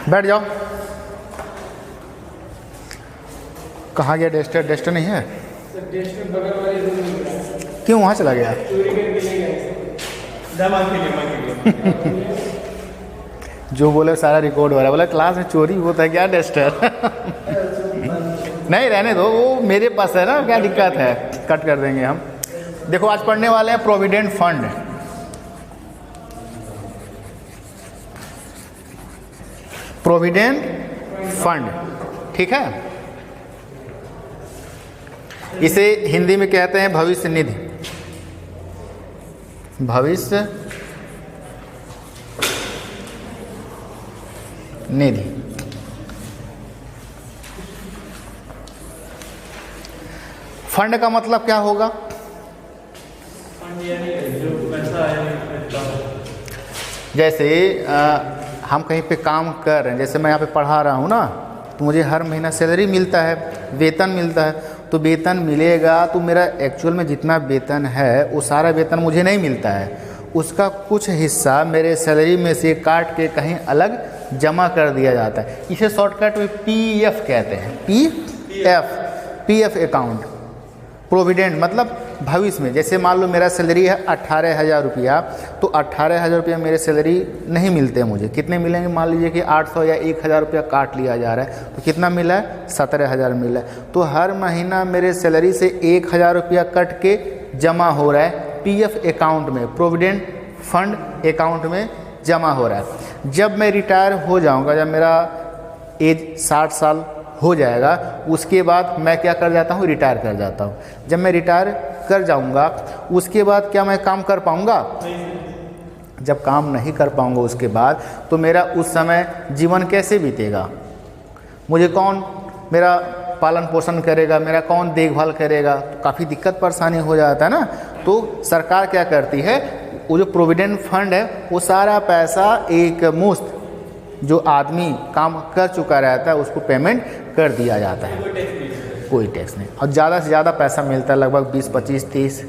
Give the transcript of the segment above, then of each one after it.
बैठ जाओ। कहाँ गया डेस्टर? डेस्टर नहीं है? डेस्टर बगल वाले रूम में मिला है। क्यों वहाँ चला गया? चोरी करके ले गए। दमा के लिए जो बोले सारा रिकॉर्ड हो रहा है। बोला क्लास में चोरी होता है क्या डेस्टर? नहीं रहने दो, वो मेरे पास है ना, क्या दिक्कत है, कट कर देंगे हम। देखो आज पढ़ने वाले हैं प्रोविडेंट फंड। प्रोविडेंट फंड, ठीक है। इसे हिंदी में कहते हैं भविष्य निधि। भविष्य निधि। फंड का मतलब क्या होगा? फंड यानी जो पैसा है। जैसे हम कहीं पे काम कर रहे हैं, जैसे मैं यहाँ पे पढ़ा रहा हूँ ना, तो मुझे हर महीना सैलरी मिलता है, वेतन मिलता है। तो वेतन मिलेगा तो मेरा एक्चुअल में जितना वेतन है वो सारा वेतन मुझे नहीं मिलता है, उसका कुछ हिस्सा मेरे सैलरी में से काट के कहीं अलग जमा कर दिया जाता है। इसे शॉर्टकट में पीएफ कहते हैं। PF account. प्रोविडेंट मतलब भविष्य में, जैसे मान लो मेरा सैलरी है 18,000 रुपया, तो 18,000 रुपया मेरे सैलरी नहीं मिलते मुझे। कितने मिलेंगे? मान लीजिए कि 800 या 1,000 रुपया काट लिया जा रहा है, तो कितना मिला है? 17,000 मिला है। तो हर महीना मेरे सैलरी से 1,000 रुपया कट के जमा हो रहा है पीएफ अकाउंट में, प्रोविडेंट फंड अकाउंट में जमा हो रहा है। जब मैं रिटायर हो जाऊँगा, जब मेरा एज 60 साल हो जाएगा, उसके बाद मैं क्या कर जाता हूँ? रिटायर कर जाता हूँ। जब मैं रिटायर कर जाऊँगा उसके बाद क्या मैं काम कर पाऊँगा? जब काम नहीं कर पाऊँगा उसके बाद, तो मेरा उस समय जीवन कैसे बीतेगा? मुझे कौन मेरा पालन पोषण करेगा? मेरा कौन देखभाल करेगा? तो काफ़ी दिक्कत परेशानी हो जाता है ना। तो सरकार क्या करती है, वो जो प्रोविडेंट फंड है वो सारा पैसा एक मुश्त जो आदमी काम कर चुका रहता है उसको पेमेंट कर दिया जाता है। कोई टैक्स नहीं। और ज़्यादा से ज़्यादा पैसा मिलता है, लगभग 20, 25, 30,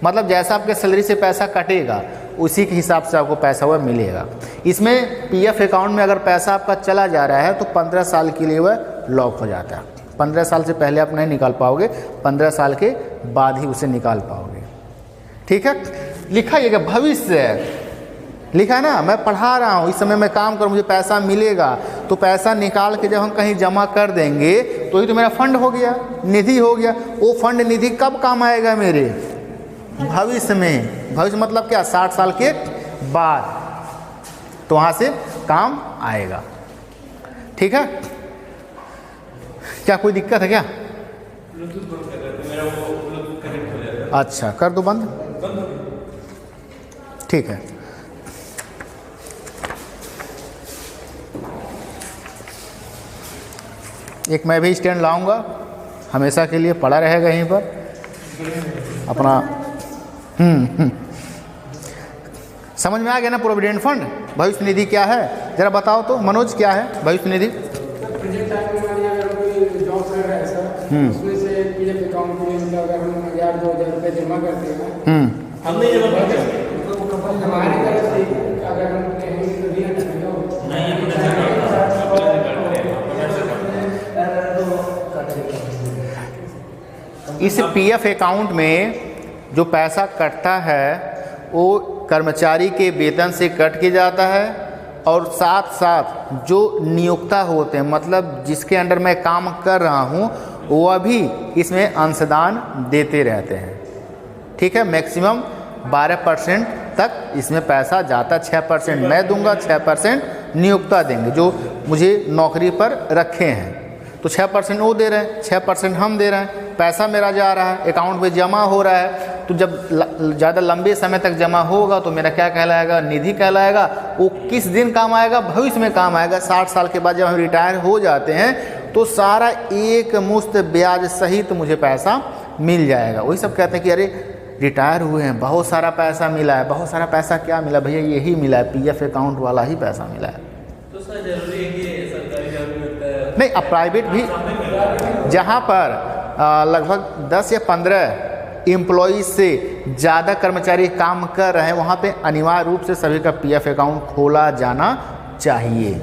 मतलब जैसा आपके सैलरी से पैसा कटेगा उसी के हिसाब से आपको पैसा वह मिलेगा। इसमें पीएफ अकाउंट में अगर पैसा आपका चला जा रहा है तो 15 साल के लिए वह लॉक हो जाता है। 15 साल से पहले आप नहीं निकाल पाओगे, 15 साल के बाद ही उसे निकाल पाओगे, ठीक है। लिखा ये भविष्य लिखा है ना, मैं पढ़ा रहा हूँ, इस समय मैं काम करूँ, मुझे पैसा मिलेगा, तो पैसा निकाल के जब हम कहीं जमा कर देंगे तो ही तो मेरा फंड हो गया, निधि हो गया। वो फंड निधि कब काम आएगा मेरे? भविष्य में। भविष्य मतलब क्या? 60 साल के बाद, तो वहाँ से काम आएगा, ठीक है। क्या कोई दिक्कत है क्या? अच्छा कर दो बंद, ठीक है। एक मैं भी स्टैंड लाऊंगा, हमेशा के लिए पड़ा रहेगा यहीं पर अपना। समझ में आ गया ना प्रोविडेंट फंड? भविष्य निधि क्या है जरा बताओ तो मनोज, क्या है भविष्य निधि? उसमें से पीएफ अकाउंट में अगर हम 1,000-2,000 रुपये जमा करते हैं, हमने जमा करते हैं हमारी तरफ से, अगर हम इस पीएफ अकाउंट में जो पैसा कटता है वो कर्मचारी के वेतन से कट के जाता है, और साथ साथ जो नियोक्ता होते हैं, मतलब जिसके अंडर मैं काम कर रहा हूँ, वह भी इसमें अंशदान देते रहते हैं, ठीक है। मैक्सिमम 12% तक इसमें पैसा जाता है। 6% मैं दूंगा, 6% नियोक्ता देंगे जो मुझे नौकरी पर रखे हैं। तो 6% वो दे रहे हैं, 6% हम दे रहे हैं। पैसा मेरा जा रहा है, अकाउंट में जमा हो रहा है। तो जब ज़्यादा लंबे समय तक जमा होगा तो मेरा क्या कहलाएगा? निधि कहलाएगा। वो किस दिन काम आएगा? भविष्य में काम आएगा। 60 साल के बाद जब हम रिटायर हो जाते हैं तो सारा एक मुश्त ब्याज सहित मुझे पैसा मिल जाएगा। वही सब कहते हैं कि अरे रिटायर हुए हैं, बहुत सारा पैसा मिला है। बहुत सारा पैसा क्या मिला भैया? यही मिला है, पीएफ अकाउंट वाला ही पैसा मिला है। तो सर जरूरी है कि सरकारी जॉब मिलता है? नहीं, अब प्राइवेट भी, जहाँ पर लगभग 10 या 15 एम्प्लॉयज़ से ज़्यादा कर्मचारी काम कर रहे हैं, वहाँ पे अनिवार्य रूप से सभी का पीएफ अकाउंट खोला जाना चाहिए।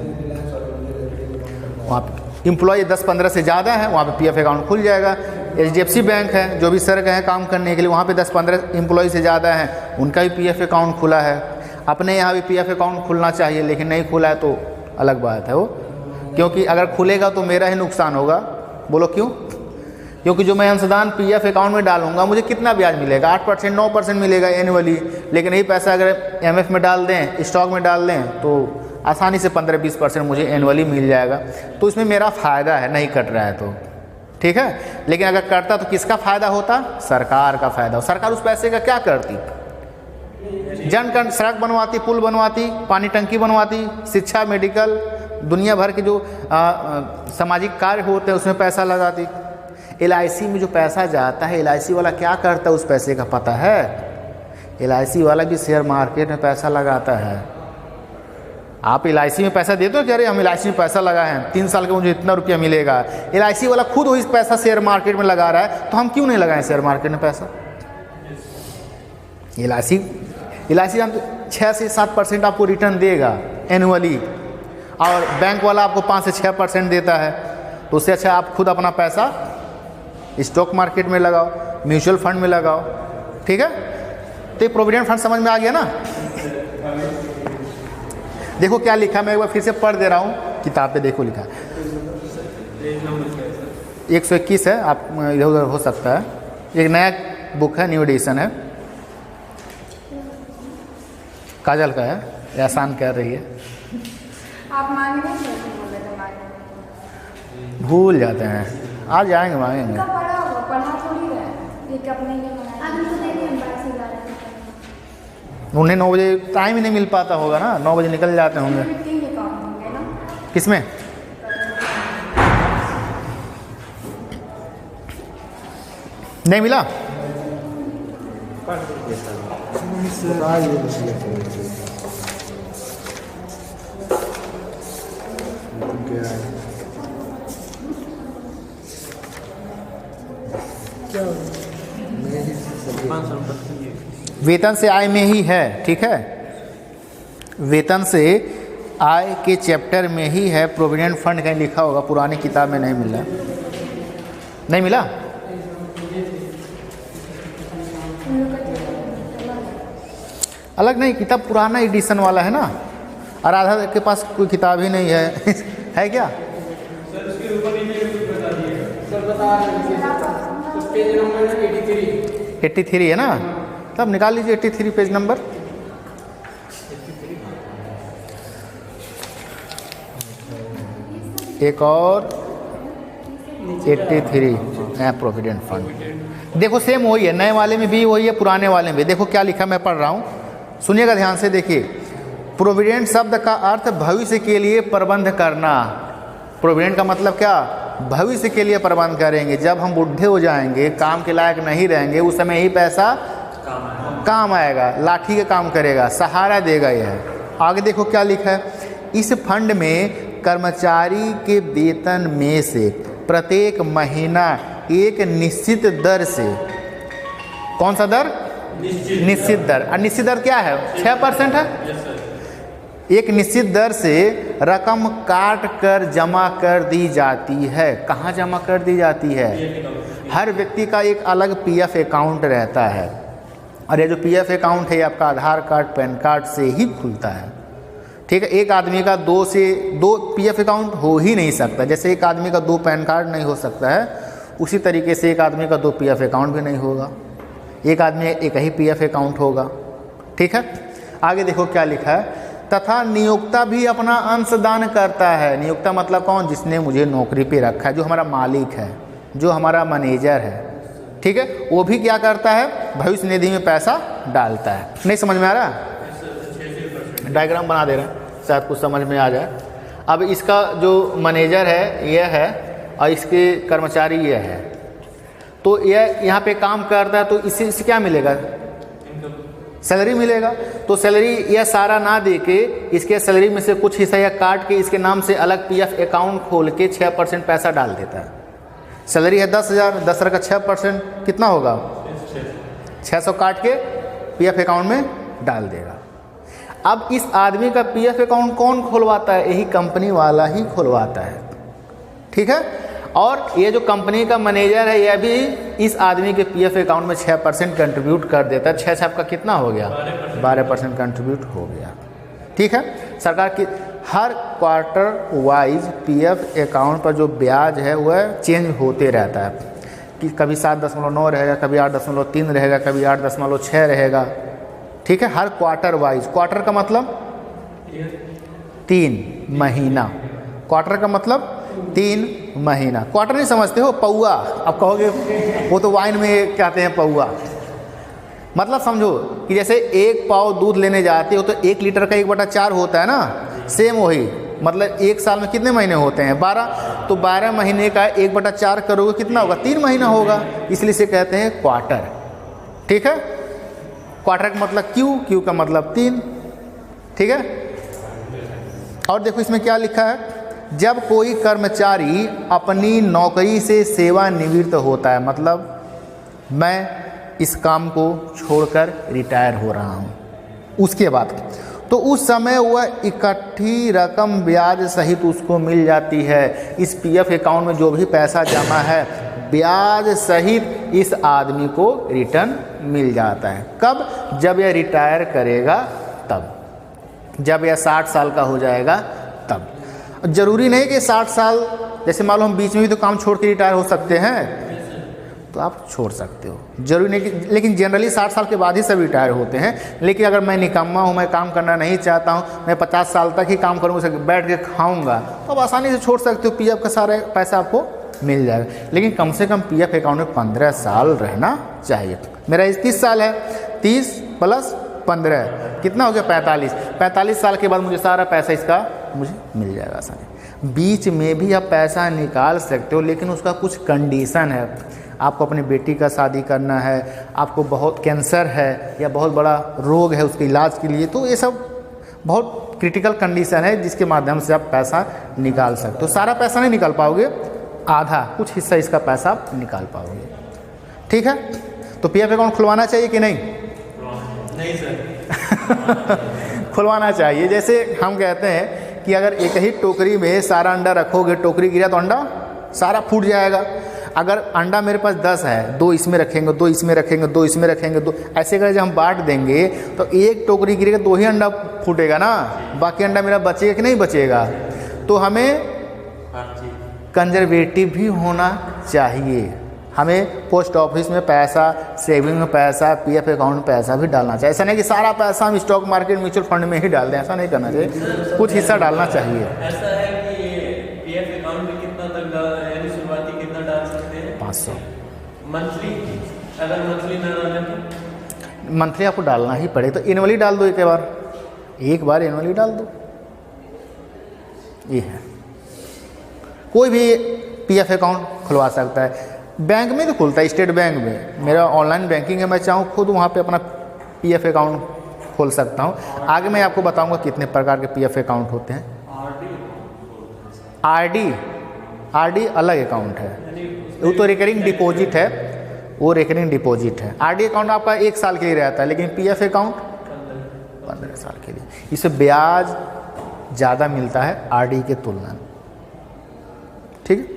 वहाँ पे एम्प्लॉय 10-15 से ज़्यादा है, वहाँ पे पीएफ अकाउंट खुल जाएगा। एचडीएफसी बैंक है, जो भी सर गए हैं काम करने के लिए, वहाँ पे 10-15 एम्प्लॉय से ज़्यादा हैं, उनका भी पीएफ अकाउंट खुला है। अपने यहाँ भी पीएफ अकाउंट खुलना चाहिए, लेकिन नहीं खुला है तो अलग बात है वो, क्योंकि अगर खुलेगा तो मेरा ही नुकसान होगा। बोलो क्यों? क्योंकि जो मैं अंशदान पीएफ अकाउंट में डालूंगा मुझे कितना ब्याज मिलेगा? 8% 9% मिलेगा एनुअली। लेकिन यही पैसा अगर एमएफ में डाल दें, स्टॉक में डाल दें, तो आसानी से 15-20% मुझे एनुअली मिल जाएगा। तो इसमें मेरा फ़ायदा है, नहीं कट रहा है तो ठीक है। लेकिन अगर कटता तो किसका फ़ायदा होता? सरकार का फ़ायदा। सरकार उस पैसे का क्या करती? जन सड़क बनवाती, पुल बनवाती, पानी टंकी बनवाती, शिक्षा, मेडिकल, दुनिया भर के जो सामाजिक कार्य होते हैं उसमें पैसा लगाती। LIC में जो पैसा जाता है, LIC वाला क्या करता है उस पैसे का पता है? LIC वाला भी शेयर मार्केट में पैसा लगाता है। आप LIC में पैसा देते हो कि अरे हम LIC में पैसा लगाए हैं, 3 साल के मुझे इतना रुपया मिलेगा। LIC वाला खुद वही पैसा शेयर मार्केट में लगा रहा है, तो हम क्यों नहीं लगाएं शेयर मार्केट में पैसा? LIC हम 6 से 7% आपको रिटर्न देगा एनुअली, और बैंक वाला आपको 5 से 6% देता है। तो उससे अच्छा आप खुद अपना पैसा स्टॉक मार्केट में लगाओ, म्यूचुअल फंड में लगाओ, ठीक है। तो ये प्रोविडेंट फंड समझ में आ गया ना? देखो क्या लिखा, मैं एक बार फिर से पढ़ दे रहा हूँ, किताब पे देखो लिखा 121 है, आप इधर उधर हो सकता है। एक नया बुक है, न्यू एडिशन है, काजल का है, एहसान कर रही है। आप मांगे नहीं बोले थे मांगे, भूल जाते हैं, आज जाएंगे मांगेंगे। कब पढ़ा होगा? पढ़ा थोड़ी है, ये कब नहीं बनाया। आज उनको दे दिए, हम बाहर से जा रहे हैं। उन्हें 9 बजे टाइम ही नहीं मिल पाता होगा ना, 9 बजे निकल जाते होंगे। मीटिंग के काम होंगे ना। किसमें? नहीं मिला? वेतन से आय में ही है, ठीक है। वेतन से आय के चैप्टर में ही है। प्रोविडेंट फंड कहीं लिखा होगा, पुरानी किताब में नहीं मिला। नहीं मिला? अलग नहीं, किताब पुराना एडिशन वाला है ना, और आधा के पास कोई किताब ही नहीं है है क्या? पेज नंबर 83 83 है ना, तब निकाल लीजिए 83 पेज नंबर। एक और 83 नया प्रोविडेंट फंड। देखो सेम वही है, नए वाले में भी वही है, पुराने वाले में भी। देखो क्या लिखा, मैं पढ़ रहा हूँ, सुनिएगा ध्यान से। देखिए, प्रोविडेंट शब्द का अर्थ भविष्य के लिए प्रबंध करना। प्रोविडेंट का मतलब क्या? भविष्य के लिए प्रबंध करेंगे। जब हम बूढ़े हो जाएंगे, काम के लायक नहीं रहेंगे, उस समय ही पैसा काम आएगा, लाठी का काम करेगा, सहारा देगा। यह आगे देखो क्या लिखा है, इस फंड में कर्मचारी के वेतन में से प्रत्येक महीना एक निश्चित दर से, कौन सा दर? निश्चित दर। और निश्चित दर क्या है? 6% है। एक निश्चित दर से रकम काट कर जमा कर दी जाती है। कहाँ जमा कर दी जाती है? हर व्यक्ति का एक अलग पीएफ अकाउंट रहता है, और ये जो पीएफ अकाउंट है आपका आधार कार्ड, पैन कार्ड से ही खुलता है, ठीक है। एक आदमी का 2 पीएफ अकाउंट हो ही नहीं सकता। जैसे एक आदमी का 2 पैन कार्ड नहीं हो सकता है, उसी तरीके से एक आदमी का 2 पीएफ अकाउंट भी नहीं होगा। एक आदमी एक ही पीएफ अकाउंट होगा, ठीक है। आगे देखो क्या लिखा है, तथा नियोक्ता भी अपना अंशदान करता है। नियोक्ता मतलब कौन? जिसने मुझे नौकरी पे रखा है, जो हमारा मालिक है, जो हमारा मैनेजर है, ठीक है। वो भी क्या करता है? भविष्य निधि में पैसा डालता है। नहीं समझ में आ रहा? डायग्राम बना दे रहे हैं, शायद कुछ समझ में आ जाए। अब इसका जो मैनेजर है यह है, और इसके कर्मचारी यह है। तो यह यहाँ पे काम करता है, तो इससे क्या मिलेगा? सैलरी मिलेगा। तो सैलरी यह सारा ना दे के इसके सैलरी में से कुछ हिस्सा या काट के इसके नाम से अलग पीएफ अकाउंट खोल के 6% पैसा डाल देता है। सैलरी है 10,000, 10,000 का 6% कितना होगा? 600 काट के पीएफ अकाउंट में डाल देगा। अब इस आदमी का पीएफ अकाउंट कौन खुलवाता है? यही कंपनी वाला ही खुलवाता है। ठीक है। और ये जो कंपनी का मैनेजर है, यह भी इस आदमी के पीएफ अकाउंट में 6% कंट्रीब्यूट कर देता है। 6 से आपका कितना हो गया? 12% कंट्रीब्यूट हो गया। ठीक है। सरकार की हर क्वार्टर वाइज पीएफ अकाउंट पर जो ब्याज है वह चेंज होते रहता है कि कभी 7.9 रहेगा, कभी 8.3 रहेगा, कभी 8.6 रहेगा। ठीक है। हर क्वार्टर वाइज, क्वार्टर का मतलब 3 महीना, क्वार्टर का मतलब 3 महीना। क्वार्टर नहीं समझते हो? पौआ, आप कहोगे वो तो वाइन में कहते हैं पौआ। मतलब समझो कि जैसे 1 पाव दूध लेने जाते हो तो 1 लीटर का 1/4 होता है ना, सेम वही। मतलब 1 साल में कितने महीने होते हैं? 12। तो 12 महीने का 1/4 करोगे कितना होगा? 3 महीना होगा, इसलिए इसे कहते हैं क्वार्टर। ठीक है। क्वार्टर का मतलब क्यू का मतलब 3। ठीक है। और देखो इसमें क्या लिखा है, जब कोई कर्मचारी अपनी नौकरी से सेवानिवृत्त होता है, मतलब मैं इस काम को छोड़कर रिटायर हो रहा हूँ, उसके बाद तो उस समय वह इकट्ठी रकम ब्याज सहित उसको मिल जाती है। इस पीएफ अकाउंट में जो भी पैसा जमा है ब्याज सहित इस आदमी को रिटर्न मिल जाता है। कब? जब यह रिटायर करेगा तब, जब यह 60 साल का हो जाएगा तब। ज़रूरी नहीं कि 60 साल, जैसे मान लो हम बीच में भी तो काम छोड़ के रिटायर हो सकते हैं, तो आप छोड़ सकते हो, जरूरी नहीं कि, लेकिन जनरली 60 साल के बाद ही सब रिटायर होते हैं। लेकिन अगर मैं निकम्मा हूँ, मैं काम करना नहीं चाहता हूँ, मैं 50 साल तक ही काम करूँगा, बैठ के खाऊंगा, तो आप आसानी से छोड़ सकते हो। पीएफ का सारा पैसा आपको मिल जाएगा। लेकिन कम से कम पीएफ अकाउंट में 15 साल रहना चाहिए। मेरा एज 30 साल है, 30 + 15 कितना हो गया? 45। 45 साल के बाद मुझे सारा पैसा इसका मुझे मिल जाएगा आसानी। बीच में भी आप पैसा निकाल सकते हो, लेकिन उसका कुछ कंडीशन है। आपको अपनी बेटी का शादी करना है, आपको बहुत कैंसर है या बहुत बड़ा रोग है, उसके इलाज के लिए, तो ये सब बहुत क्रिटिकल कंडीशन है जिसके माध्यम से आप पैसा निकाल सकते हो। सारा पैसा नहीं निकाल पाओगे, आधा कुछ हिस्सा इसका पैसा आप निकाल पाओगे। ठीक है। तो पीएफ अकाउंट खुलवाना चाहिए कि नहीं? नहीं सर। खुलवाना चाहिए। जैसे हम कहते हैं कि अगर एक ही टोकरी में सारा अंडा रखोगे, टोकरी गिरा तो अंडा सारा फूट जाएगा। अगर अंडा मेरे पास 10 है, 2 इसमें रखेंगे, 2 इसमें रखेंगे, 2 इसमें रखेंगे, 2 ऐसे करके जब हम बांट देंगे तो एक टोकरी गिरेगा, 2 ही अंडा फूटेगा ना, बाकी अंडा मेरा बचेगा कि नहीं बचेगा? तो हमें कंजर्वेटिव भी होना चाहिए। हमें पोस्ट ऑफिस में पैसा, सेविंग में पैसा, पीएफ अकाउंट में पैसा भी डालना चाहिए। ऐसा नहीं कि सारा पैसा हम स्टॉक मार्केट, म्यूचुअल फंड में ही डाल दें, ऐसा नहीं करना चाहिए, कुछ हिस्सा डालना चाहिए। ऐसा है कि पीएफ अकाउंट में कितना तक यानी शुरुआती कितना डाल सकते हैं? 500 मंथली। अगर मंथली ना डालें तो मंथली आपको डालना ही पड़ेगा। तो एनुअली डाल दो, एक बार एनुअली डाल दो। ये है, कोई भी पीएफ अकाउंट खुलवा सकता है। बैंक में तो खुलता है, स्टेट बैंक में। मेरा ऑनलाइन बैंकिंग है, मैं चाहूँ खुद वहाँ पे अपना पीएफ अकाउंट खोल सकता हूँ। आगे मैं आपको बताऊँगा कितने प्रकार के पीएफ अकाउंट होते हैं। आरडी अलग अकाउंट है, वो तो रिकरिंग डिपॉजिट है, वो रिकरिंग डिपॉजिट है। आरडी अकाउंट आपका 1 साल के लिए रहता है, लेकिन पीएफ अकाउंट 15 साल के लिए। इससे ब्याज ज़्यादा मिलता है आरडी के तुलना में। ठीक है।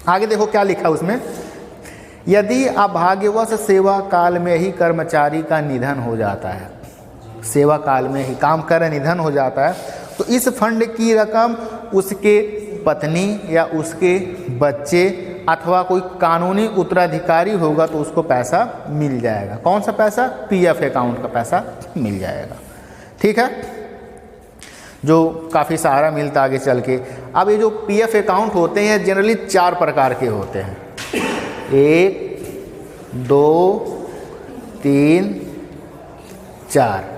आगे देखो क्या लिखा उसमें, यदि अभाग्यवश सेवा काल में ही कर्मचारी का निधन हो जाता है, सेवा काल में ही काम कर निधन हो जाता है, तो इस फंड की रकम उसके पत्नी या उसके बच्चे अथवा कोई कानूनी उत्तराधिकारी होगा तो उसको पैसा मिल जाएगा। कौन सा पैसा? पीएफ अकाउंट का पैसा मिल जाएगा। ठीक है, जो काफ़ी सहारा मिलता आगे चल के। अब ये जो पीएफ अकाउंट होते हैं जनरली 4 प्रकार के होते हैं। 1, 2, 3, 4।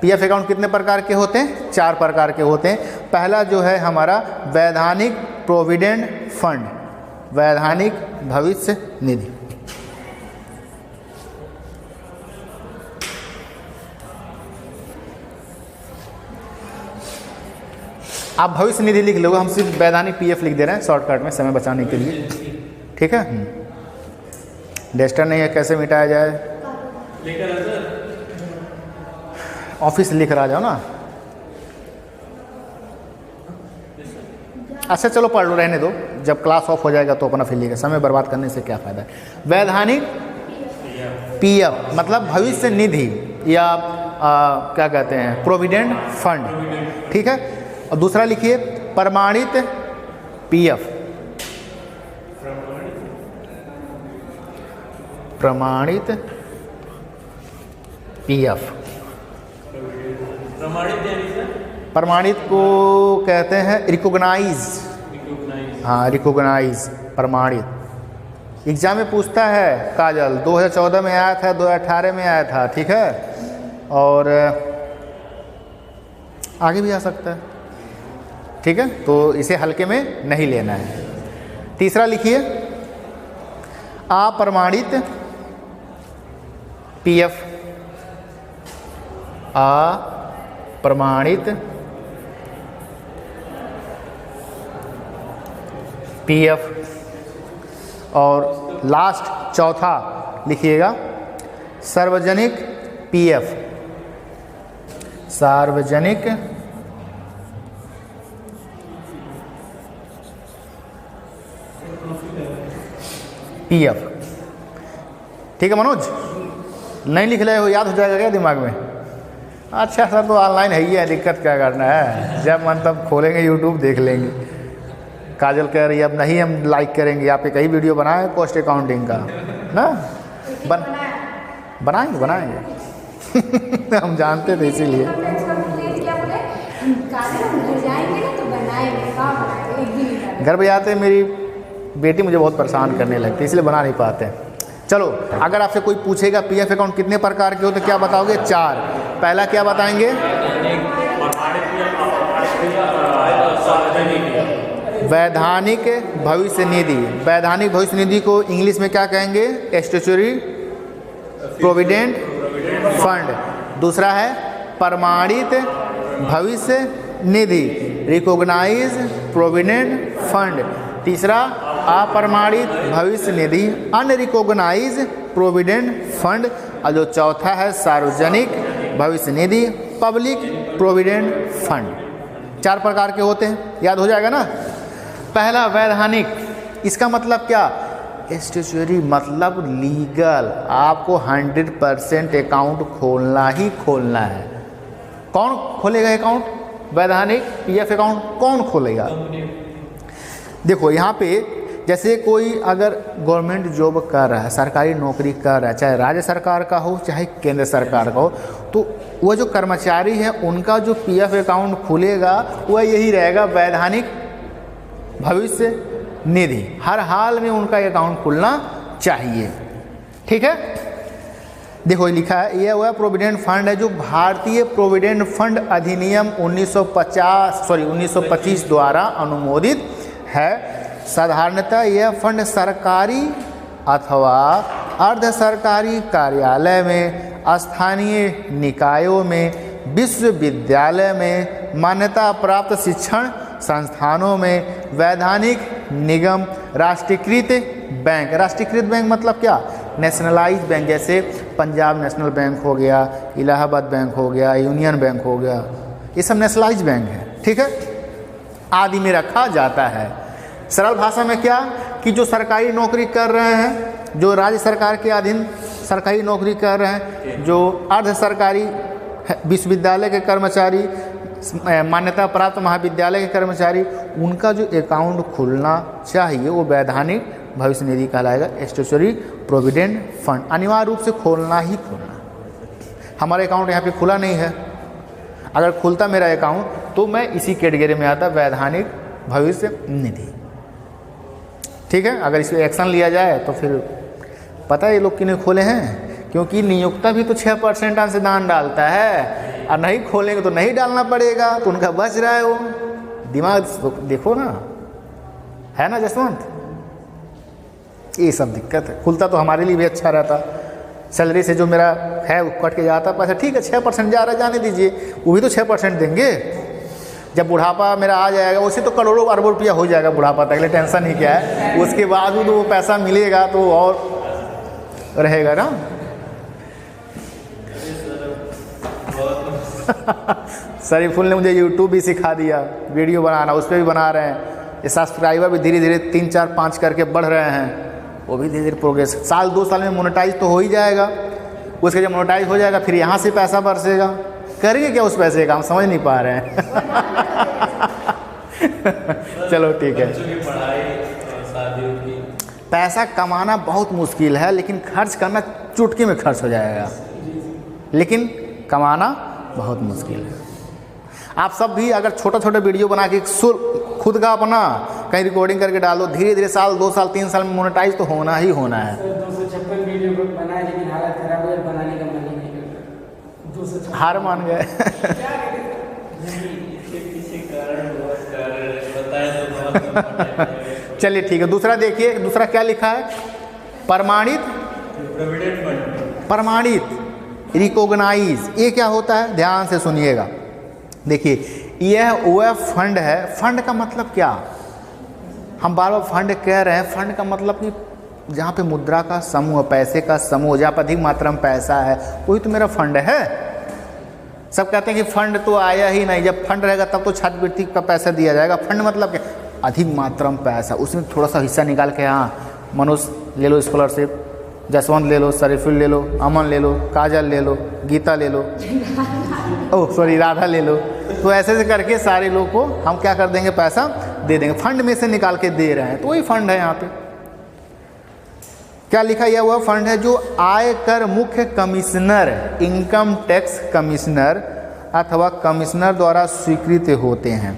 पीएफ अकाउंट कितने प्रकार के होते हैं? 4 प्रकार के होते हैं। पहला जो है हमारा वैधानिक प्रोविडेंट फंड, वैधानिक भविष्य निधि। आप भविष्य निधि लिख लोगे, हम सिर्फ वैधानिक पीएफ लिख दे रहे हैं शॉर्टकट में समय बचाने के लिए। ठीक है। डेस्टर नहीं है, कैसे मिटाया जाए? ऑफिस लिख रहा जाओ ना। अच्छा चलो पढ़ लो, रहने दो, जब क्लास ऑफ हो जाएगा तो अपना फिर लिखा, समय बर्बाद करने से क्या फ़ायदा है। वैधानिक पीएफ मतलब भविष्य निधि या क्या कहते हैं प्रोविडेंट फंड, ठीक है। और दूसरा लिखिए प्रमाणित पीएफ, प्रमाणित पीएफ। प्रमाणित को कहते हैं रिकॉग्नाइज, हाँ रिकॉग्नाइज, प्रमाणित। एग्जाम में पूछता है काजल, 2014 में आया था, 2018 में आया था, ठीक है, और आगे भी आ सकता है, ठीक है, तो इसे हल्के में नहीं लेना है। तीसरा लिखिए अप्रमाणित पीएफ, अप्रमाणित पीएफ। और लास्ट चौथा लिखिएगा सार्वजनिक पीएफ, सार्वजनिक पीएफ, ठीक है मनोज, नहीं लिख रहे हो, याद हो जाएगा क्या दिमाग में? अच्छा सर तो ऑनलाइन है ही है, दिक्कत क्या करना है, जब मन तब खोलेंगे यूट्यूब देख लेंगे। काजल कह रही है अब नहीं हम लाइक करेंगे, आप एक ही वीडियो बनाए कॉस्ट अकाउंटिंग का ना, बनाएंगे बनाएंगे हम जानते थे इसीलिए। घर पे आते मेरी बेटी मुझे बहुत परेशान करने लगती है, इसलिए बना नहीं पाते। चलो अगर आपसे कोई पूछेगा पीएफ अकाउंट कितने प्रकार के हो तो क्या बताओगे? 4। पहला क्या बताएंगे? वैधानिक भविष्य निधि। वैधानिक भविष्य निधि को इंग्लिश में क्या कहेंगे? Statutory provident fund. दूसरा है प्रमाणित भविष्य निधि, रिकॉग्नाइज प्रोविडेंट फंड। तीसरा अप्रमाणित भविष्य निधि, अनरिकॉग्नाइज प्रोविडेंट फंड। और जो चौथा है सार्वजनिक भविष्य निधि, पब्लिक प्रोविडेंट फंड। 4 प्रकार के होते हैं, याद हो जाएगा ना। पहला वैधानिक, इसका मतलब क्या? स्टैट्यूटरी मतलब लीगल, आपको 100% अकाउंट खोलना ही खोलना है। कौन खोलेगा अकाउंट? वैधानिक पीएफ अकाउंट कौन खोलेगा? देखो यहाँ पे जैसे कोई अगर गवर्नमेंट जॉब कर रहा है, सरकारी नौकरी कर रहा है, चाहे राज्य सरकार का हो चाहे केंद्र सरकार का हो, तो वह जो कर्मचारी है उनका जो पीएफ अकाउंट खुलेगा वह यही रहेगा, वैधानिक भविष्य निधि। हर हाल में उनका अकाउंट खुलना चाहिए, ठीक है। देखो लिखा है, यह वह प्रोविडेंट फंड है जो भारतीय प्रोविडेंट फंड अधिनियम 1925 द्वारा अनुमोदित है। साधारणतः यह फंड सरकारी अथवा अर्ध सरकारी कार्यालय में, स्थानीय निकायों में, विश्वविद्यालय में, मान्यता प्राप्त शिक्षण संस्थानों में, वैधानिक निगम, राष्ट्रीयकृत बैंक। राष्ट्रीयकृत बैंक मतलब क्या? नेशनलाइज बैंक, जैसे पंजाब नेशनल बैंक हो गया, इलाहाबाद बैंक हो गया, यूनियन बैंक हो गया, ये सब नेशनलाइज बैंक है, ठीक है, आदि में रखा जाता है। सरल भाषा में क्या कि जो सरकारी नौकरी कर रहे हैं, जो राज्य सरकार के अधीन सरकारी नौकरी कर रहे हैं, जो अर्ध सरकारी विश्वविद्यालय के कर्मचारी, मान्यता प्राप्त महाविद्यालय के कर्मचारी, उनका जो अकाउंट खुलना चाहिए वो वैधानिक भविष्य निधि कहलाएगा, स्टैट्यूटरी प्रोविडेंट फंड। अनिवार्य रूप से खोलना ही खोलना। हमारा अकाउंट यहाँ पे खुला नहीं है, अगर खुलता मेरा अकाउंट तो मैं इसी कैटेगरी में आता, वैधानिक भविष्य निधि, ठीक है। अगर इस पर एक्शन लिया जाए तो फिर पता है ये लोग क्यों खोले हैं, क्योंकि नियोक्ता भी तो 6% अंशदान डालता है, और नहीं खोलेंगे तो नहीं डालना पड़ेगा, तो उनका बच रहा है वो। दिमाग देखो ना, है ना जसवंत, ये सब दिक्कत है। खुलता तो हमारे लिए भी अच्छा रहता, सैलरी से जो मेरा है वो कट के जाता पैसा, ठीक है 6% जा रहा है, जाने दीजिए, वो भी तो 6% देंगे। जब बुढ़ापा मेरा आ जाएगा, उसे तो करोड़ों अरबों रुपया हो जाएगा बुढ़ापा तक, इसलिए टेंशन ही क्या है, उसके बाद भी तो वो पैसा मिलेगा तो और रहेगा ना। सरीफुल ने मुझे यूट्यूब भी सिखा दिया, वीडियो बनाना, उस पर भी बना रहे हैं, ये सब्सक्राइबर भी धीरे धीरे 3, 4, 5 करके बढ़ रहे हैं, वो भी धीरे धीरे प्रोग्रेस, साल 2 साल में मोनेटाइज तो हो ही जाएगा। उसके जब मोनेटाइज हो जाएगा फिर यहाँ से पैसा बरसेगा, करेंगे क्या उस पैसे का, हम समझ नहीं पा रहे हैं। चलो ठीक है। पैसा कमाना बहुत मुश्किल है, लेकिन खर्च करना चुटकी में खर्च हो जाएगा, लेकिन कमाना बहुत मुश्किल है। आप सब भी अगर छोटा छोटा वीडियो बना के खुद का अपना कहीं रिकॉर्डिंग करके डालो, धीरे धीरे साल 2 साल 3 साल में मोनेटाइज तो होना ही होना है। 256 वीडियो बनाए लेकिन हालत खराब है, बनाने का मन ही नहीं करता, 256 हार मान गए। चलिए ठीक है, दूसरा देखिए, दूसरा क्या लिखा है, प्रमाणित प्रोविडेंट फंड, प्रमाणित रिकॉग्नाइज, ये क्या होता है, ध्यान से सुनिएगा। देखिए यह वह फंड है, फंड का मतलब क्या, हम बार बार फंड कह रहे हैं, फंड का मतलब कि जहाँ पे मुद्रा का समूह, पैसे का समूह, जहाँ पर अधिक मात्रा में पैसा है वही तो मेरा फंड है। सब कहते हैं कि फंड तो आया ही नहीं, जब फंड रहेगा तब तो छात्रवृत्ति का पैसा दिया जाएगा। फंड मतलब क्या, अधिक मात्रा में पैसा, उसमें थोड़ा सा हिस्सा निकाल के, हाँ मनोज ले लो स्कॉलरशिप, जसवंत ले लो, सरीफुल ले लो, अमन ले लो, काजल ले लो, गीता ले लो, ओह सॉरी राधा ले लो, तो ऐसे से करके सारे लोग को हम क्या कर देंगे, पैसा दे देंगे, फंड में से निकाल के दे रहे हैं, तो वही फंड है। यहाँ पे क्या लिखा, यह वह फंड है जो आयकर मुख्य कमिश्नर, इनकम टैक्स कमिश्नर अथवा कमिश्नर द्वारा स्वीकृत होते हैं।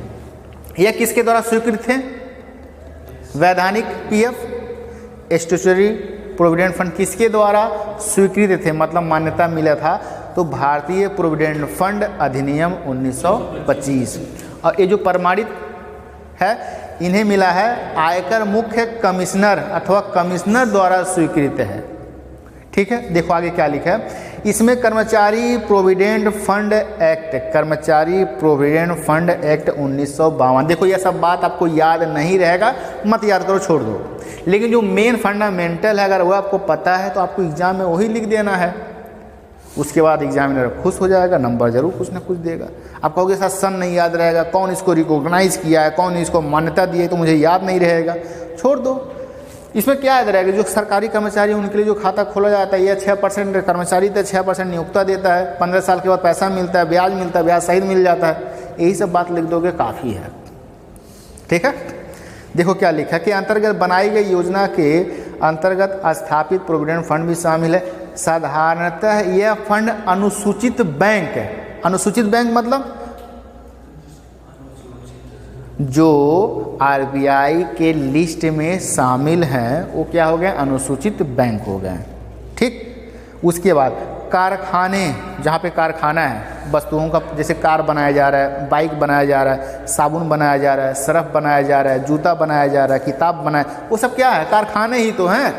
यह किसके द्वारा स्वीकृत है, वैधानिक पीएफ, स्टैट्यूटरी प्रोविडेंट फंड किसके द्वारा स्वीकृत थे, मतलब मान्यता मिला था, तो भारतीय प्रोविडेंट फंड अधिनियम 1925। और ये जो प्रमाणित है इन्हें मिला है आयकर मुख्य कमिश्नर अथवा कमिश्नर द्वारा स्वीकृत है। ठीक है, देखो आगे क्या लिखा है, इसमें कर्मचारी प्रोविडेंट फंड एक्ट, कर्मचारी प्रोविडेंट फंड एक्ट 1952, देखो यह सब बात आपको याद नहीं रहेगा, मत याद करो, छोड़ दो, लेकिन जो मेन फंडामेंटल है अगर वो आपको पता है तो आपको एग्जाम में वही लिख देना है, उसके बाद एग्जामिनर खुश हो जाएगा, नंबर जरूर कुछ ना कुछ देगा। आप कहोगे सर सन नहीं याद रहेगा, कौन इसको रिकॉग्नाइज किया है, कौन इसको मान्यता दी है, तो मुझे याद नहीं रहेगा, छोड़ दो। इसमें क्या याद रहेगा, जो सरकारी कर्मचारी उनके लिए जो खाता खोला जाता है, यह 6% कर्मचारी तो 6% नियोक्ता देता है, 15 साल के बाद पैसा मिलता है, ब्याज मिलता है, ब्याज सहित मिल जाता है, यही सब बात लिख दोगे काफ़ी है। ठीक है, देखो क्या लिखा कि अंतर्गत बनाई गई योजना के अंतर्गत स्थापित प्रोविडेंट फंड भी शामिल है। साधारणतः यह फंड अनुसूचित बैंक है, अनुसूचित बैंक मतलब जो आरबीआई के लिस्ट में शामिल हैं वो क्या हो गए, अनुसूचित बैंक हो गए। ठीक, उसके बाद कारखाने, जहाँ पे कारखाना है, वस्तुओं का, जैसे कार बनाया जा रहा है, बाइक बनाया जा रहा है, साबुन बनाया जा रहा है, सरफ बनाया जा रहा है, जूता बनाया जा रहा है, किताब बनाया, वो सब क्या है, कारखाने ही तो हैं।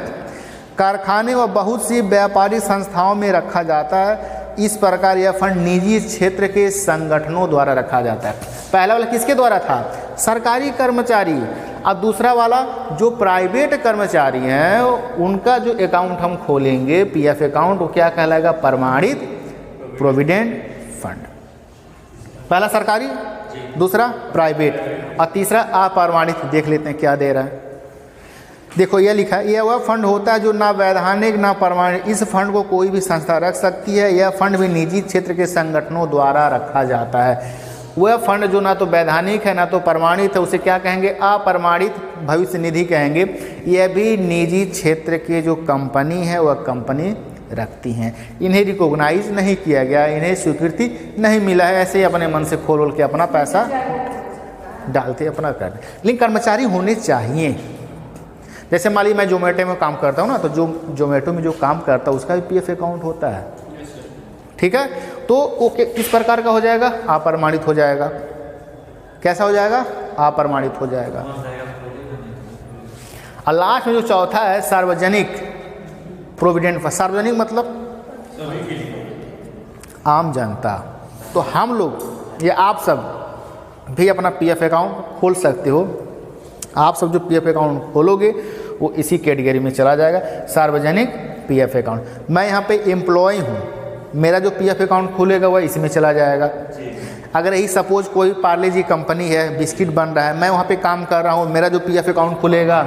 कारखाने व बहुत सी व्यापारिक संस्थाओं में रखा जाता है। इस प्रकार यह फंड निजी क्षेत्र के संगठनों द्वारा रखा जाता है। पहला वाला किसके द्वारा था, सरकारी कर्मचारी, अब दूसरा वाला जो प्राइवेट कर्मचारी हैं उनका जो अकाउंट हम खोलेंगे पीएफ अकाउंट, वो क्या कहलाएगा, प्रमाणित प्रोविडेंट फंड। पहला सरकारी, दूसरा प्राइवेट और तीसरा अप्रमाणित। देख लेते हैं क्या दे रहा है। देखो यह लिखा है, यह वह फंड होता है जो ना वैधानिक ना प्रमाणित, इस फंड को कोई भी संस्था रख सकती है। यह फंड भी निजी क्षेत्र के संगठनों द्वारा रखा जाता है। वह फंड जो ना तो वैधानिक है ना तो प्रमाणित है, उसे क्या कहेंगे, अप्रमाणित भविष्य निधि कहेंगे। यह भी निजी क्षेत्र के जो कंपनी है वह कंपनी रखती हैं। इन्हें रिकॉग्नाइज नहीं किया गया, इन्हें स्वीकृति नहीं मिला है, ऐसे ही अपने मन से खोल के अपना पैसा डालते अपना कर, लेकिन कर्मचारी होने चाहिए। जैसे मान लीजिए मैं जोमेटो में काम करता हूँ ना, तो जो जोमेटो में जो काम करता है उसका भी पीएफ अकाउंट होता है। ठीक है, तो वो किस प्रकार का हो जाएगा, अप्रमाणित हो जाएगा। कैसा हो जाएगा, अप्रमाणित हो जाएगा। और लास्ट में जो चौथा है सार्वजनिक प्रोविडेंट फंड। सार्वजनिक मतलब आम जनता। तो हम लोग, ये आप सब भी अपना पीएफ अकाउंट खोल सकते हो। आप सब जो पीएफ अकाउंट खोलोगे वो इसी कैटेगरी में चला जाएगा, सार्वजनिक पीएफ अकाउंट। मैं यहाँ पे एम्प्लॉय हूँ, मेरा जो पीएफ अकाउंट खुलेगा वह इसमें चला जाएगा। अगर यही सपोज कोई पार्ले जी कंपनी है, बिस्किट बन रहा है, मैं वहाँ पे काम कर रहा हूँ, मेरा जो पीएफ अकाउंट खुलेगा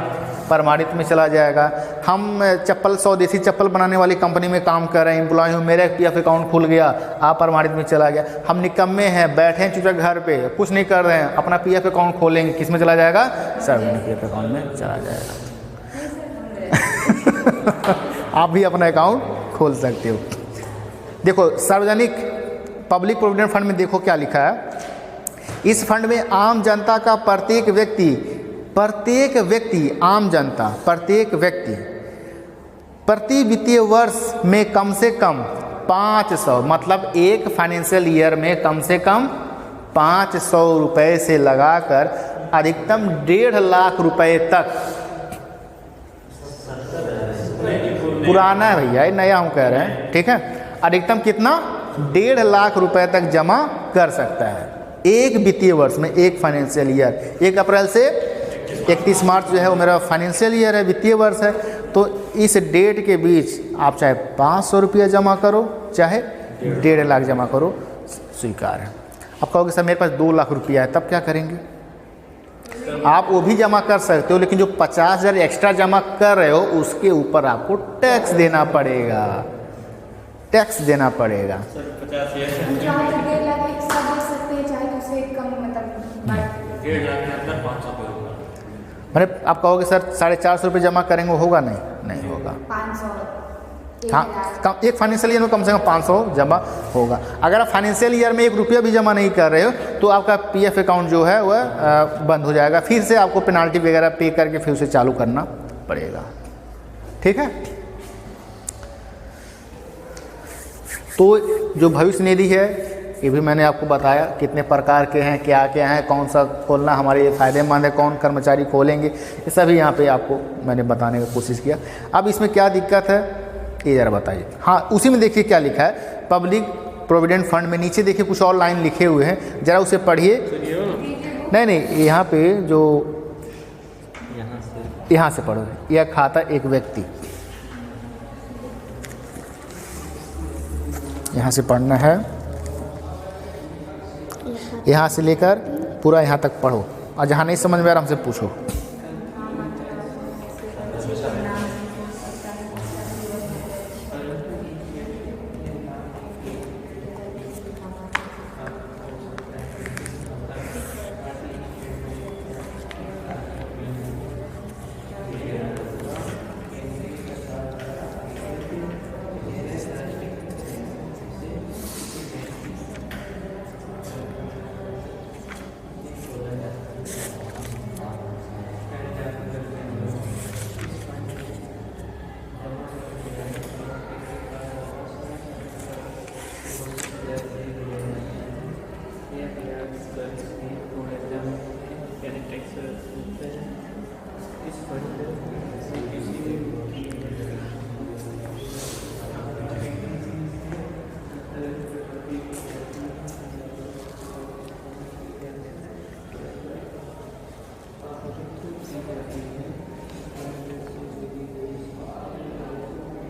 प्रमाणित में चला जाएगा। हम चप्पल स्वदेशी चप्पल बनाने वाली कंपनी में काम कर रहे हैं, एम्प्लॉय हूँ, मेरा पीएफ अकाउंट खुल गया, अप्रमाणित में चला गया। हम निकम्मे हैं, बैठे हैं चुपचाप घर पे, कुछ नहीं कर रहे हैं, अपना पीएफ अकाउंट खोलेंगे, किस में चला जाएगा? सार्वजनिक पीएफ अकाउंट में चला जाएगा। आप भी अपना अकाउंट खोल सकते हो। देखो सार्वजनिक पब्लिक प्रोविडेंट फंड में देखो क्या लिखा है, इस फंड में आम जनता का प्रत्येक व्यक्ति आम जनता प्रत्येक व्यक्ति प्रति वित्तीय वर्ष में कम से कम 500, मतलब एक फाइनेंशियल ईयर में कम से कम 500 रुपये से लगाकर अधिकतम 1.5 लाख रुपए तक, पुराना है भैया, नया हम कह रहे हैं, ठीक है, अधिकतम कितना? 1.5 लाख रुपए तक जमा कर सकता है एक वित्तीय वर्ष में, एक फाइनेंशियल ईयर। 1 अप्रैल से 31 मार्च जो है वो मेरा फाइनेंशियल ईयर है, वित्तीय वर्ष है। तो इस डेट के बीच आप चाहे 500 रुपया जमा करो, चाहे 1.5 लाख जमा करो, स्वीकार है। आप कहोगे सर मेरे पास 2 लाख रुपया है, तब क्या करेंगे? आप वो भी जमा कर सकते हो, लेकिन जो 50,000 एक्स्ट्रा जमा कर रहे हो उसके ऊपर आपको टैक्स देना पड़ेगा, टैक्स देना पड़ेगा। मैंने आप कहोगे सर 450 रुपये जमा करेंगे, होगा? नहीं होगा। 500 हाँ, एक फाइनेंशियल ईयर में कम से कम 500 जमा होगा। अगर आप फाइनेंशियल ईयर में 1 रुपया भी जमा नहीं कर रहे हो तो आपका पीएफ अकाउंट जो है वह बंद हो जाएगा, फिर से आपको पेनाल्टी वगैरह पे करके फिर उसे चालू करना पड़ेगा, ठीक है। तो जो भविष्य निधि है ये भी मैंने आपको बताया कितने प्रकार के हैं, क्या क्या हैं, कौन सा खोलना हमारे लिए फ़ायदेमंद है, कौन कर्मचारी खोलेंगे, ये सभी यहाँ पे आपको मैंने बताने की कोशिश किया। अब इसमें क्या दिक्कत है ये ज़रा बताइए। हाँ, उसी में देखिए क्या लिखा है, पब्लिक प्रोविडेंट फंड में नीचे देखिए कुछ और लाइन लिखे हुए हैं, ज़रा उसे पढ़िए। नहीं, यहाँ पे जो यहाँ से पढ़ो, यह खाता एक व्यक्ति, यहाँ से पढ़ना है, यहाँ से लेकर पूरा यहाँ तक पढ़ो, और जहाँ नहीं समझ में आ रहा हमसे पूछो।